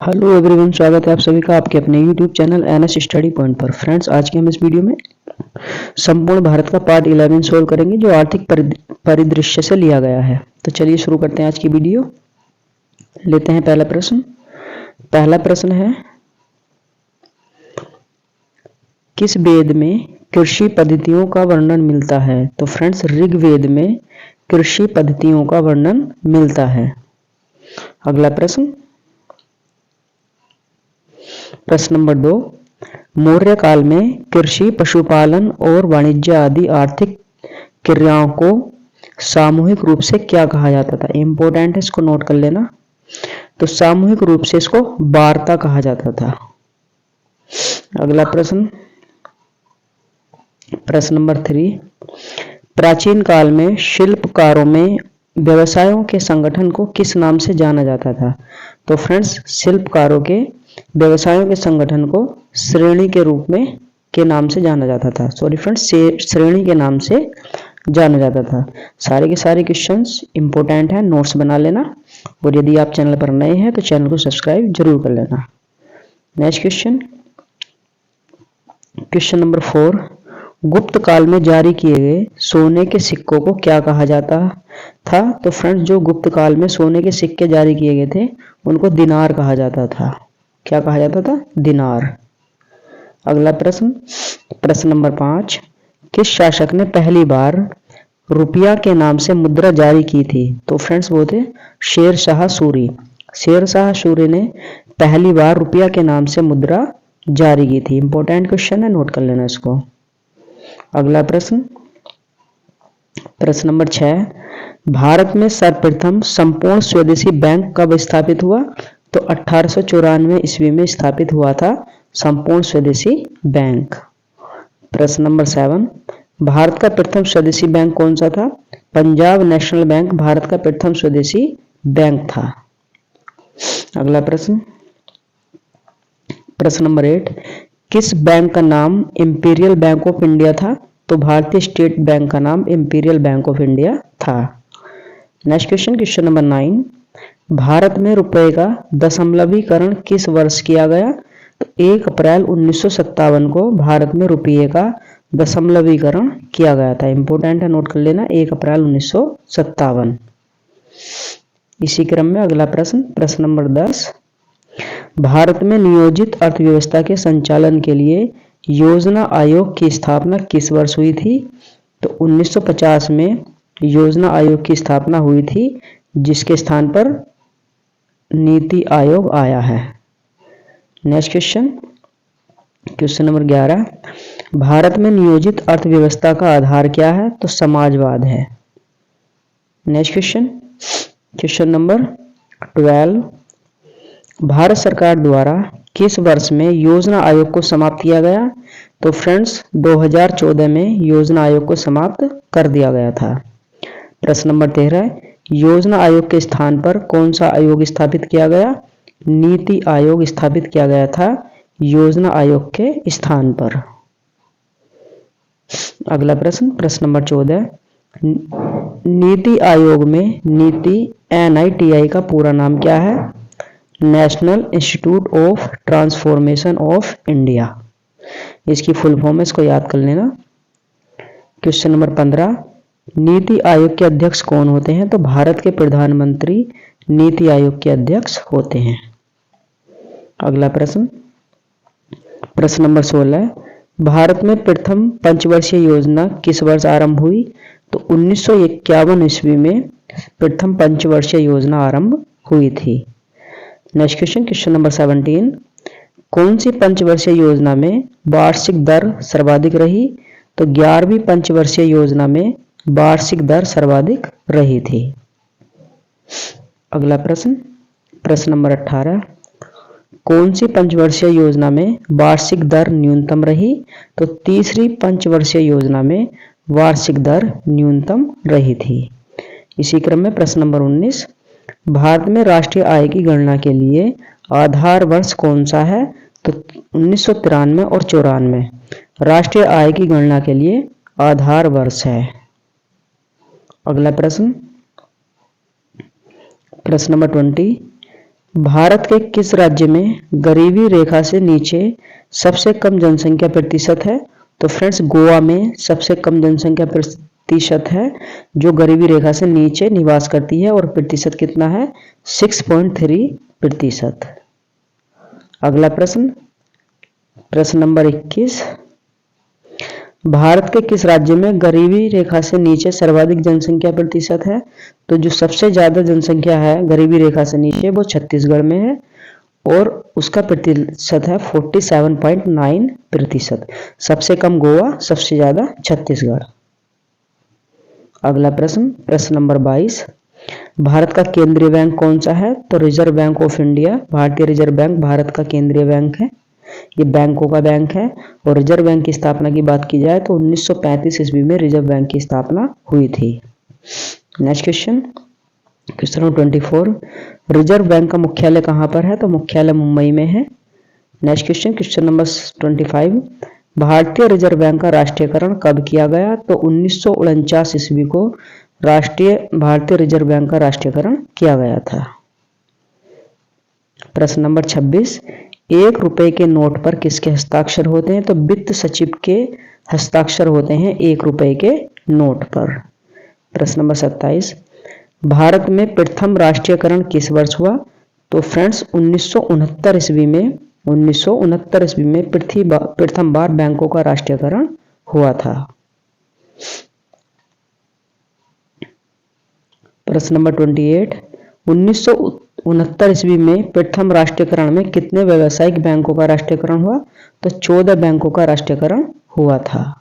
Hello everyone, स्वागत है आप सभी का आपके अपने YouTube channel NS study point पर। फ्रेंड्स, आज के हम इस वीडियो में संपूर्ण भारत का पार्ट 11 सोल्व करेंगे जो आर्थिक परिदृश्य से लिया गया है। तो चलिए शुरू करते हैं आज की वीडियो। लेते हैं पहला प्रश्न। पहला प्रश्न है, किस वेद में कृषि पद्धतियों का वर्णन मिलता है? तो फ्रेंड्स, ऋग्वेद में कृषि पद्धतियों का वर्णन मिलता है। अगला प्रश्न, प्रश्न नंबर 2, मौर्य काल में कृषि, पशुपालन और वाणिज्य आदि आर्थिक क्रियाओं को सामूहिक रूप से क्या कहा जाता था? इंपॉर्टेंट है, इसको नोट कर लेना। तो सामूहिक रूप से इसको वार्ता कहा जाता था। अगला प्रश्न, प्रश्न नंबर 3, प्राचीन काल में शिल्पकारों में व्यवसायों के संगठन को किस नाम से जाना जाता था? तो फ्रेंड्स, शिल्पकारों के व्यवसायों के संगठन को श्रेणी के रूप में के नाम से जाना जाता था। सॉरी फ्रेंड्स, श्रेणी के नाम से जाना जाता था। सारे के सारे क्वेश्चंस इंपॉर्टेंट हैं, नोट्स बना लेना। और यदि आप चैनल पर नए हैं तो चैनल को सब्सक्राइब जरूर कर लेना। नेक्स्ट क्वेश्चन, क्वेश्चन नंबर 4, गुप्त काल में जारी किए गए सोने के सिक्कों को क्या कहा जाता था? तो फ्रेंड्स, जो गुप्त काल में सोने के सिक्के जारी किए गए थे उनको दिनार कहा जाता था। क्या कहा जाता था? दिनार। अगला प्रश्न, प्रश्न नंबर 5, किस शासक ने पहली बार रुपया के नाम से मुद्रा जारी की थी? तो फ्रेंड्स, वो थे शेर शाह सूरी। शेर शाह सूरी ने पहली बार रुपया के नाम से मुद्रा जारी की थी। इंपॉर्टेंट क्वेश्चन है, नोट कर लेना इसको। अगला प्रश्न, प्रश्न नंबर 6, भारत में सर्वप्रथम संपूर्ण स्वदेशी बैंक कब स्थापित हुआ? तो 1894 ईस्वी में स्थापित हुआ था संपूर्ण स्वदेशी बैंक। प्रश्न नंबर 7, भारत का प्रथम स्वदेशी बैंक कौन सा था? पंजाब नेशनल बैंक भारत का प्रथम स्वदेशी बैंक था। अगला प्रश्न, प्रश्न नंबर 8, किस बैंक का नाम इंपीरियल बैंक ऑफ इंडिया था? तो भारतीय स्टेट बैंक का नाम इंपीरियल बैंक ऑफ इंडिया था। Next question, question number 9, Bharat में रुपए का दशमलवीकरण किस वर्ष किया गया? तो 1 अप्रैल 1957 को भारत में रुपये का दशमलवीकरण किया गया था। इंपॉर्टेंट है, नोट कर लेना, 1 अप्रैल 1957। इसी क्रम में अगला प्रश्न, प्रश्न नंबर 10, भारत में नियोजित अर्थव्यवस्था के संचालन के लिए योजना आयोग की स्थापना किस वर्ष हुई थी? तो 1950 में योजना आयोग की स्थापना हुई थी, जिसके स्थान पर नीति आयोग आया है। Next question, question number 11, Bharat में नियोजित अर्थव्यवस्था का आधार क्या है? तो समाजवाद है। Next question, question number 12, Bharat सरकार द्वारा किस वर्ष में योजना आयोग को समाप्त किया गया? तो फ्रेंड्स, 2014 में योजना आयोग को समाप्त कर दिया गया था। प्रश्न नंबर 13, योजना आयोग के स्थान पर कौन सा आयोग स्थापित किया गया? नीति आयोग स्थापित किया गया था योजना आयोग के स्थान पर। अगला प्रश्न, प्रश्न नंबर 14, नीति आयोग में नीति NITI का पूरा नाम क्या है? National institute of transformation of India. इसकी फुल फॉर्म है, इसको याद कर लेना। क्वेश्चन नंबर 15, नीति आयोग के अध्यक्ष कौन होते हैं? तो भारत के प्रधानमंत्री नीति आयोग के अध्यक्ष होते हैं। अगला प्रश्न, प्रश्न नंबर 16, भारत में प्रथम पंचवर्षीय योजना किस वर्ष आरंभ हुई? तो 1951 ईस्वी में प्रथम पंचवर्षीय योजना आरंभ हुई थी। नेक्स्ट क्वेश्चन, क्वेश्चन नंबर 17, कौन सी पंचवर्षीय योजना में वार्षिक दर सर्वाधिक रही? तो 11वीं पंचवर्षीय योजना में वार्षिक दर सर्वाधिक रही थी। अगला प्रश्न, प्रश्न नंबर 18, कौन सी पंचवर्षीय योजना में वार्षिक दर न्यूनतम रही? तो तीसरी पंचवर्षीय योजना में वार्षिक दर न्यूनतम रही थी। इसी क्रम में प्रश्न नंबर 19, भारत में राष्ट्रीय आय की गणना के लिए आधार वर्ष कौन सा है? तो 1993 और 94 राष्ट्रीय आय की गणना के लिए आधार वर्ष है। अगला प्रश्न, प्रश्न नंबर 20, भारत के किस राज्य में गरीबी रेखा से नीचे सबसे कम जनसंख्या प्रतिशत है? तो फ्रेंड्स गोवा में सबसे कम जनसंख्या प्रतिशत है जो गरीबी रेखा से नीचे निवास करती है, और प्रतिशत कितना है? 6.3%। अगला प्रश्न, प्रश्न नंबर 21, भारत के किस राज्य में गरीबी रेखा से नीचे सर्वाधिक जनसंख्या प्रतिशत है? तो जो सबसे ज्यादा जनसंख्या है गरीबी रेखा से नीचे वो छत्तीसगढ़ में है, और उसका प्रतिशत है 47.9%। सबसे कम गोवा, सबसे ज्यादा छत्तीसगढ़। अगला प्रश्न, प्रश्न नंबर 22, भारत का केंद्रीय बैंक कौन सा है? तो रिजर्व बैंक ऑफ इंडिया, भारतीय रिजर्व बैंक भारत का केंद्रीय बैंक है, ये बैंकों का बैंक है। और रिजर्व बैंक की स्थापना की बात की जाए तो 1935 ईस्वी में रिजर्व बैंक की स्थापना हुई थी। Next question, question number 24, reserve bank का मुख्यालय कहाँ पर है? तो मुख्यालय मुंबई में है। नेक्स्ट क्वेश्चन, क्वेश्चन नंबर 25, भारतीय रिजर्व बैंक का राष्ट्रीयकरण कब किया गया? तो 1949 ईस्वी को भारतीय रिजर्व बैंक का राष्ट्रीयकरण किया गया था। प्रश्न नंबर 26, 1 रुपए के नोट पर किसके हस्ताक्षर होते हैं? तो वित्त सचिव के हस्ताक्षर होते हैं 1 रुपए के नोट पर। प्रश्न नंबर 27, भारत में प्रथम राष्ट्रीयकरण किस वर्ष हुआ? तो फ्रेंड्स 1969 ईस्वी में 1969 ईस्वी में प्रथम बार बैंकों का राष्ट्रीयकरण हुआ था। प्रश्न नंबर 28, 1969 ईस्वी में प्रथम राष्ट्रीयकरण में कितने व्यावसायिक बैंकों का राष्ट्रीयकरण हुआ? तो 14 बैंकों का राष्ट्रीयकरण हुआ था।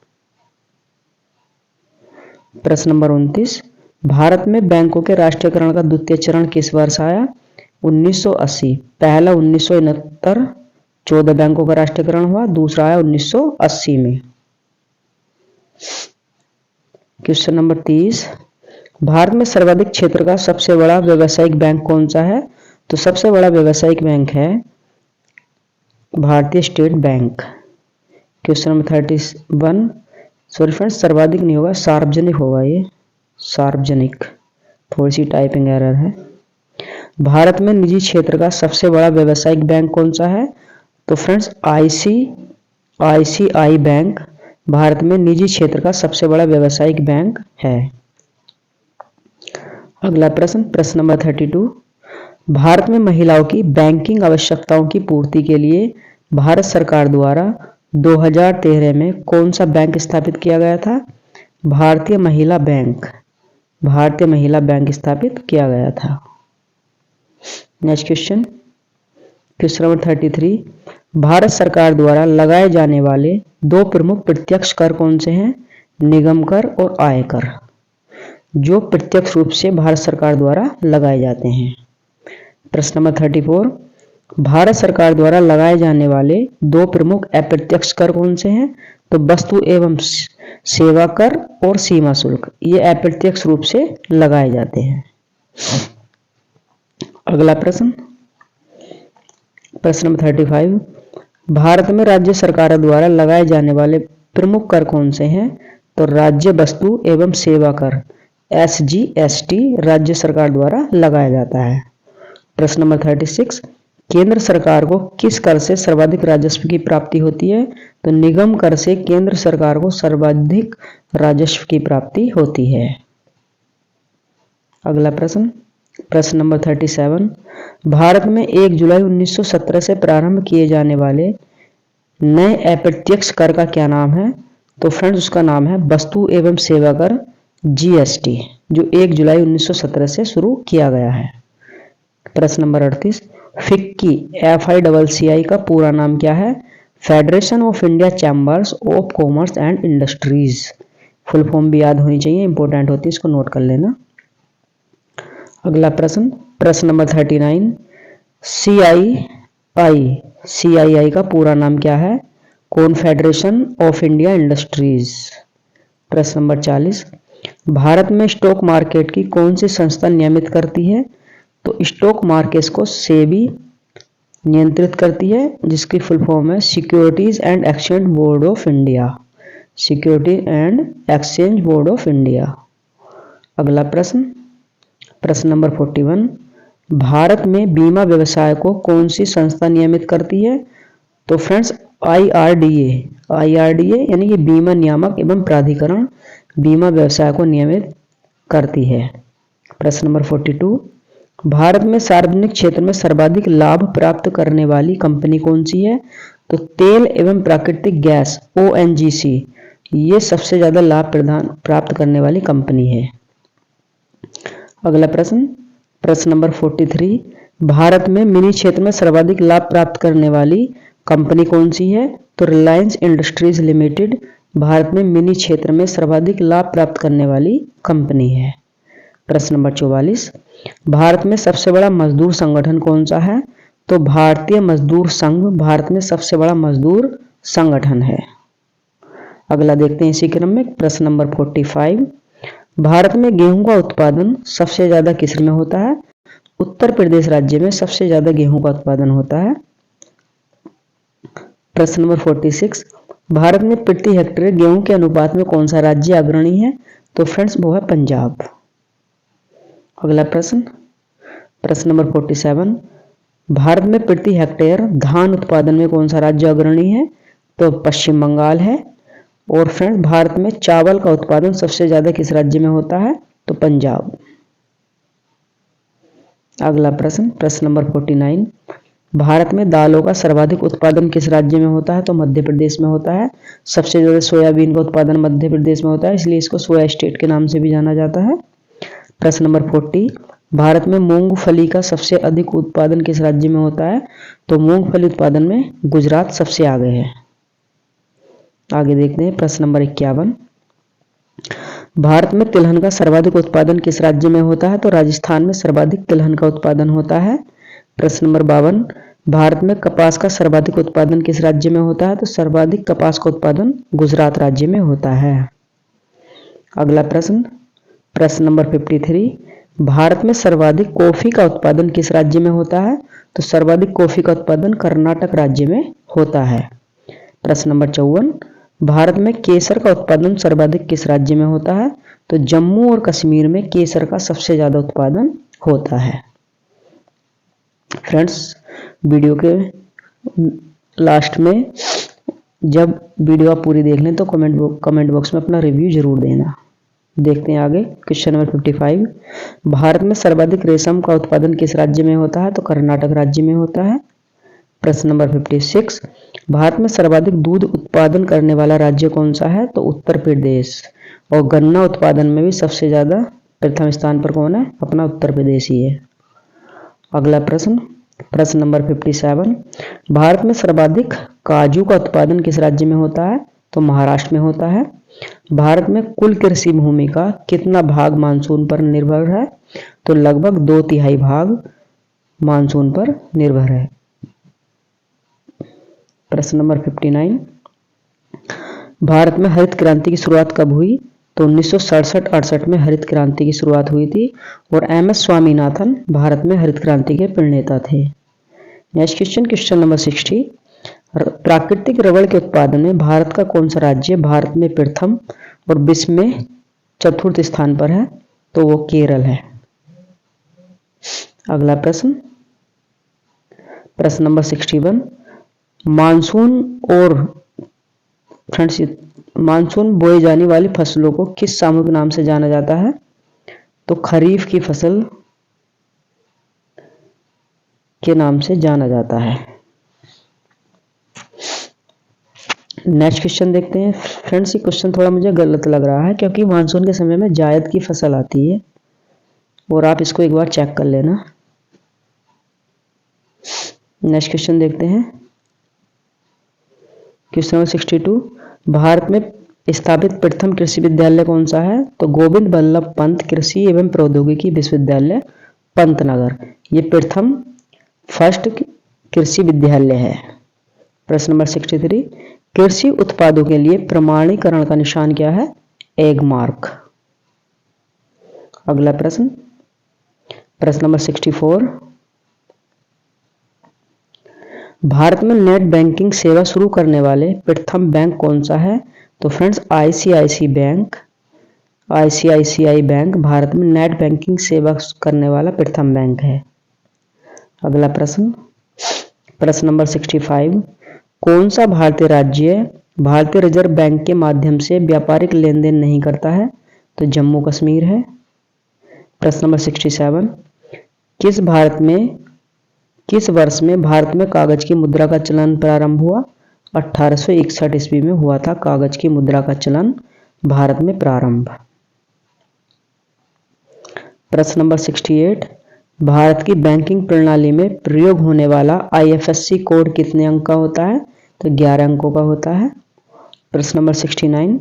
प्रश्न नंबर 29, भारत में बैंकों के राष्ट्रीयकरण का द्वितीय चरण किस वर्ष आया? 1980। पहला 1969 14 बैंकों का राष्ट्रीयकरण हुआ, दूसरा आया 1980 में। क्वेश्चन नंबर 30, भारत में सर्वाधिक क्षेत्र का सबसे बड़ा व्यावसायिक बैंक कौन सा है? तो सबसे बड़ा व्यावसायिक बैंक है भारतीय state bank. Question number 31, sorry friends सर्वाधिक नहीं होगा, सार्वजनिक होगा, ये सार्वजनिक, थोड़ी सी टाइपिंग एरर है। भारत में निजी क्षेत्र का सबसे बड़ा व्यावसायिक बैंक कौन सा है? तो फ्रेंड्स आईसीआई बैंक भारत में निजी क्षेत्र का सबसे बड़ा व्यावसायिक बैंक है। अगला प्रश्न, प्रश्न नंबर 32, भारत में महिलाओं की बैंकिंग आवश्यकताओं की पूर्ति के लिए भारत सरकार द्वारा 2013 में कौन सा बैंक स्थापित किया गया था? भारतीय महिला बैंक, भारतीय महिला बैंक स्थापित किया गया था। Next question, question number 33, Bharat सरकार द्वारा लगाए जाने वाले 2 प्रमुख प्रत्यक्ष कर कौन से हैं? निगम कर और आयकर, जो प्रत्यक्ष रूप से भारत सरकार द्वारा लगाए जाते हैं। प्रश्न नंबर 34, भारत सरकार द्वारा लगाए जाने वाले 2 प्रमुख अप्रत्यक्ष कर कौन से हैं? तो वस्तु एवं सेवा कर और सीमा शुल्क, ये अप्रत्यक्ष रूप से लगाए जाते हैं। अगला प्रश्न, प्रश्न नंबर 35, भारत में राज्य सरकारों द्वारा लगाए जाने वाले प्रमुख कर कौन से हैं? तो राज्य वस्तु एवं सेवा कर SGST राज्य सरकार द्वारा लगाया जाता है। प्रश्न नंबर 36, केंद्र सरकार को किस कर से सर्वाधिक राजस्व की प्राप्ति होती है? तो निगम कर से केंद्र सरकार को सर्वाधिक राजस्व की प्राप्ति होती है। अगला प्रश्न, प्रश्न नंबर 37, भारत में 1 जुलाई 1917 से प्रारंभ किए जाने वाले नए अप्रत्यक्ष कर का क्या नाम है? तो फ्रेंड्स उसका नाम है वस्तु एवं सेवा कर GST, जो 1 जुलाई 1917 से शुरू किया गया है। प्रश्न नंबर 38, फिक्की FICCI का पूरा नाम क्या है? Federation of India chambers of commerce and industries. Full form भी याद होनी चाहिए, इंपॉर्टेंट होती है, इसको नोट कर लेना। अगला प्रश्न, प्रश्न नंबर 39, CII का पूरा नाम क्या है? Confederation of India industries. प्रश्न नंबर 40, भारत में स्टॉक मार्केट की कौन सी संस्था नियमित करती है? तो स्टॉक मार्केट को सेबी नियंत्रित करती है, जिसकी फुल फॉर्म है securities and exchange board of India, security and exchange board of India. अगला प्रश्न, प्रश्न नंबर 41, भारत में बीमा व्यवसाय को कौन सी संस्था नियमित करती है? तो फ्रेंड्स आईआरडीए यानी कि बीमा नियामक एवं प्राधिकरण बीमा व्यवसाय को नियमित करती है। प्रश्न नंबर 42, भारत में सार्वजनिक क्षेत्र में सर्वाधिक लाभ प्राप्त करने वाली कंपनी कौन सी है? तो तेल एवं प्राकृतिक गैस ओएनजीसी ये सबसे ज्यादा लाभ प्राप्त करने वाली कंपनी है। अगला प्रश्न नंबर 43, भारत में मिनी क्षेत्र में सर्वाधिक लाभ प्राप्त करने वाली कंपनी कौन सी है? तो रिलायंस इंडस्ट्रीज लिमिटेड भारत में मिनी क्षेत्र में सर्वाधिक लाभ प्राप्त करने वाली कंपनी है। प्रश्न नंबर 44, भारत में सबसे बड़ा मजदूर संगठन कौन सा है? तो भारतीय मजदूर संघ भारत में सबसे बड़ा मजदूर संगठन है। अगला देखते हैं इसी क्रम में प्रश्न नंबर 45, भारत में गेहूं का उत्पादन सबसे ज्यादा किस में होता है? उत्तर प्रदेश राज्य में सबसे ज्यादा गेहूं का उत्पादन होता है। प्रश्न नंबर 46, भारत में प्रति हेक्टेयर गेहूं के अनुपात में कौन सा राज्य अग्रणी है? तो फ्रेंड्स वो है पंजाब। अगला प्रश्न नंबर 47, भारत में प्रति हेक्टेयर धान उत्पादन में कौन सा राज्य अग्रणी है? तो पश्चिम बंगाल है। और फ्रेंड्स भारत में चावल का उत्पादन सबसे ज्यादा किस राज्य में होता है? तो पंजाब। अगला प्रश्न नंबर 49, भारत में दालों का सर्वाधिक उत्पादन किस राज्य में होता है? तो मध्य प्रदेश में होता है। सबसे ज्यादा सोयाबीन का उत्पादन मध्य प्रदेश में होता है, इसलिए इसको सोया स्टेट के नाम से भी जाना जाता है। प्रश्न नंबर 40, भारत में मूंगफली का सबसे अधिक उत्पादन किस राज्य में होता है? तो मूंगफली उत्पादन में गुजरात सबसे आगे है। आगे देखते हैं प्रश्न नंबर 51, भारत में तिलहन का सर्वाधिक उत्पादन किस राज्य में होता है? तो राजस्थान में सर्वाधिक तिलहन का उत्पादन होता है। प्रश्न नंबर 52, भारत में कपास का सर्वाधिक उत्पादन किस राज्य में होता है? तो सर्वाधिक कपास का उत्पादन गुजरात राज्य में होता है। अगला प्रश्न नंबर 53, भारत में सर्वाधिक कॉफी का उत्पादन किस राज्य में होता है? तो सर्वाधिक कॉफी का उत्पादन कर्नाटक राज्य में होता है। प्रश्न नंबर 54, भारत में केसर का उत्पादन सर्वाधिक किस राज्य में होता है? तो जम्मू और कश्मीर में केसर का सबसे ज्यादा उत्पादन होता है। फ्रेंड्स वीडियो के लास्ट में जब वीडियो आप पूरी देख लें तो कमेंट बॉक्स में अपना रिव्यू जरूर देना। देखते हैं आगे क्वेश्चन नंबर 55, भारत में सर्वाधिक रेशम का उत्पादन किस राज्य में होता है? तो कर्नाटक राज्य में होता है। प्रश्न नंबर 56, भारत में सर्वाधिक दूध उत्पादन करने वाला राज्य कौन सा है? तो उत्तर प्रदेश। और गन्ना उत्पादन में भी सबसे ज्यादा प्रथम स्थान पर कौन है? अपना उत्तर प्रदेश ही है। अगला प्रश्न नंबर 57, भारत में सर्वाधिक काजू का उत्पादन किस राज्य में होता है? तो महाराष्ट्र में होता है। भारत में कुल कृषि भूमि का कितना भाग मानसून पर निर्भर है? तो लगभग 2/3 भाग मानसून पर निर्भर है। प्रश्न नंबर 59, भारत में हरित क्रांति की शुरुआत कब हुई? तो 1967-68 में हरित क्रांति की शुरुआत हुई थी और एम.एस. स्वामीनाथन भारत में हरित क्रांति के प्रणेता थे। नेक्स्ट क्वेश्चन नंबर 60, प्राकृतिक रबड़ के उत्पादन में भारत का कौन सा राज्य भारत में प्रथम और विश्व में चतुर्थ स्थान पर है? तो वो केरल है। अगला प्रश्न नंबर 61, मानसून बोए जाने वाली फसलों को किस सामूहिक नाम से जाना जाता है? तो खरीफ की फसल के नाम से जाना जाता है। नेक्स्ट क्वेश्चन देखते हैं। फ्रेंड्स ये क्वेश्चन थोड़ा मुझे गलत लग रहा है क्योंकि मानसून के समय में जायद की फसल आती है और आप इसको एक बार चेक कर लेना। नेक्स्ट क्वेश्चन देखते हैं। क्वेश्चन नंबर 62, भारत में स्थापित प्रथम कृषि विद्यालय कौन सा है? तो गोविंद वल्लभ पंत कृषि एवं प्रौद्योगिकी विश्वविद्यालय पंतनगर, ये प्रथम फर्स्ट कृषि विद्यालय है। प्रश्न नंबर 63, कृषि उत्पादों के लिए प्रमाणीकरण का निशान क्या है? Egg mark. अगला प्रश्न नंबर 64, भारत में नेट बैंकिंग सेवा शुरू करने वाले प्रथम बैंक कौन सा है? तो फ्रेंड्स आईसीआईसीआई बैंक भारत में नेट बैंकिंग सेवा करने वाला प्रथम बैंक है। अगला प्रश्न, प्रश्न नंबर 65, कौन सा भारतीय राज्य भारतीय रिजर्व बैंक के माध्यम से व्यापारिक लेन देन नहीं करता है? तो जम्मू कश्मीर है। प्रश्न नंबर 67, किस वर्ष में भारत में कागज की मुद्रा का चलन प्रारंभ हुआ? 1861 ईस्वी में हुआ था कागज की मुद्रा का चलन भारत में प्रारंभ। प्रश्न नंबर 68, भारत की बैंकिंग प्रणाली में प्रयोग होने वाला IFSC कोड कितने अंक का होता है? तो 11 अंकों का होता है। प्रश्न नंबर 69,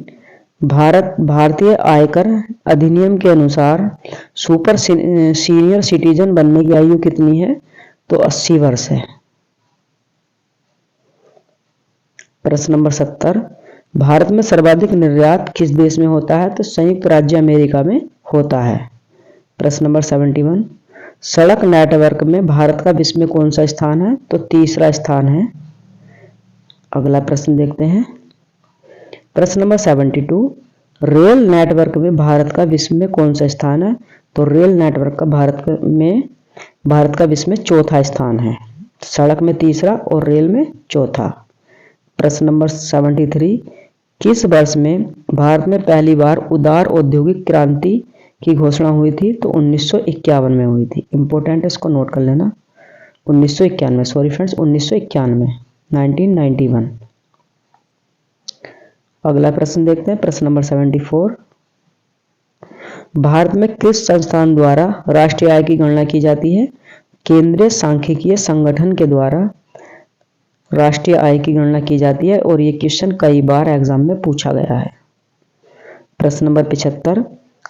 भारतीय आयकर अधिनियम के अनुसार सुपर सीनियर सिटीजन बनने की आयु कितनी है? तो 80 वर्ष है। प्रश्न नंबर 70, भारत में सर्वाधिक निर्यात किस देश में होता है? तो संयुक्त राज्य अमेरिका में होता है। प्रश्न नंबर 71, सड़क नेटवर्क में भारत का विश्व में कौन सा स्थान है? तो तीसरा स्थान है। अगला प्रश्न देखते हैं, प्रश्न नंबर 72, रेल नेटवर्क में भारत का विश्व में कौन सा स्थान है? तो रेल नेटवर्क का भारत का विश्व में चौथा स्थान है। सड़क में तीसरा और रेल में चौथा। प्रश्न नंबर 73, किस वर्ष में भारत में पहली बार उदार औद्योगिक क्रांति की घोषणा हुई थी? तो 1951 में हुई थी। इंपॉर्टेंट है, इसको नोट कर लेना। 1991, सॉरी फ्रेंड्स, 1991, 1991। अगला प्रश्न देखते हैं, प्रश्न नंबर 74, भारत में किस संस्थान द्वारा राष्ट्रीय आय की गणना की जाती है? केंद्रीय सांख्यिकीय संगठन के द्वारा राष्ट्रीय आय की गणना की जाती है और ये क्वेश्चन कई बार एग्जाम में पूछा गया है। प्रश्न नंबर 75,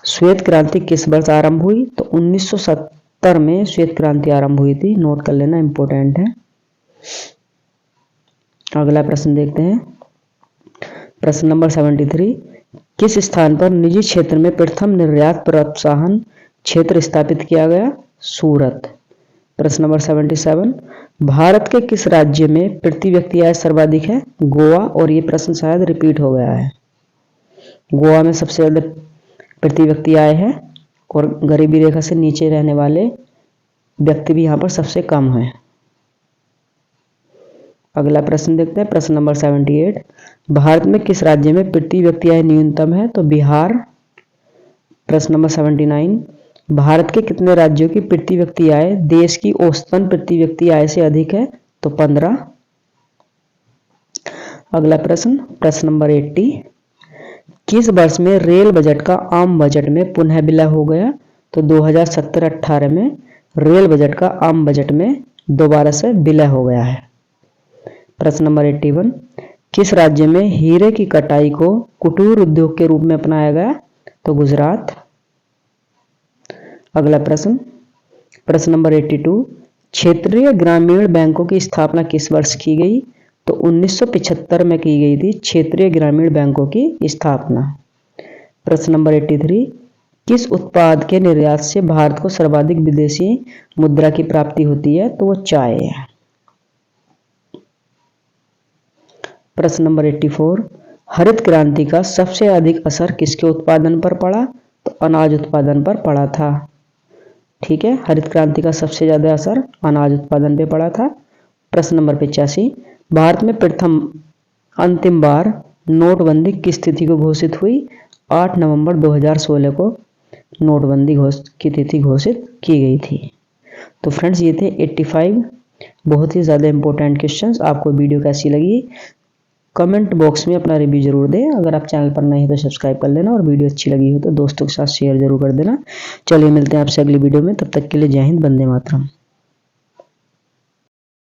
श्वेत क्रांति किस वर्ष आरंभ हुई? तो 1970 में श्वेत क्रांति आरंभ हुई थी। नोट कर लेना, इंपॉर्टेंट है। अगला प्रश्न देखते हैं, प्रश्न नंबर 73, किस स्थान पर निजी क्षेत्र में प्रथम निर्यात प्रोत्साहन क्षेत्र स्थापित किया गया? सूरत। प्रश्न नंबर 77, भारत के किस राज्य में प्रति व्यक्ति आय सर्वाधिक है? गोवा। और ये प्रश्न शायद रिपीट हो गया है। गोवा में सबसे ज्यादा प्रति व्यक्ति आय है और गरीबी रेखा से नीचे रहने वाले व्यक्ति भी यहाँ पर सबसे कम है। अगला प्रश्न देखते हैं, प्रश्न नंबर 78, भारत में किस राज्य में प्रति व्यक्ति आय न्यूनतम है? तो बिहार। प्रश्न नंबर 79, भारत के कितने राज्यों की प्रति व्यक्ति आय देश की औसतन प्रति व्यक्ति आय से अधिक है? तो 15। अगला प्रश्न, प्रश्न नंबर 80, किस वर्ष में रेल बजट का आम बजट में पुनः विलय हो गया? तो 2017-18 में रेल बजट का आम बजट में दोबारा से विलय हो गया है। प्रश्न नंबर 81, किस राज्य में हीरे की कटाई को कुटीर उद्योग के रूप में अपनाया गया? तो गुजरात। अगला प्रश्न, प्रश्न नंबर 82, क्षेत्रीय ग्रामीण बैंकों की स्थापना किस वर्ष की गई? तो 1975 में की गई थी क्षेत्रीय ग्रामीण बैंकों की स्थापना। प्रश्न नंबर 83, किस उत्पाद के निर्यात से भारत को सर्वाधिक विदेशी मुद्रा की प्राप्ति होती है? तो वो चाय है। प्रश्न नंबर 84, हरित क्रांति का सबसे अधिक असर किसके उत्पादन पर पड़ा? तो अनाज उत्पादन पर पड़ा था। ठीक है, हरित क्रांति का सबसे ज्यादा असर अनाज उत्पादन पे पड़ा था। प्रश्न नंबर 85, भारत में प्रथम अंतिम बार नोटबंदी किस तिथि को घोषित हुई? 8 नवंबर 2016 को नोटबंदी की तिथि घोषित की गई थी। तो फ्रेंड्स, ये थे 85 बहुत ही ज़्यादा इंपॉर्टेंट क्वेश्चंस। आपको वीडियो कैसी लगी कमेंट बॉक्स में अपना रिव्यू जरूर दें। अगर आप चैनल पर नए हैं तो सब्सक्राइब कर लेना और वीडियो अच्छी लगी हो तो दोस्तों के साथ शेयर जरूर कर देना। चलिए मिलते हैं आपसे अगली वीडियो में, तब तक के लिए जय हिंद, वंदे मातरम।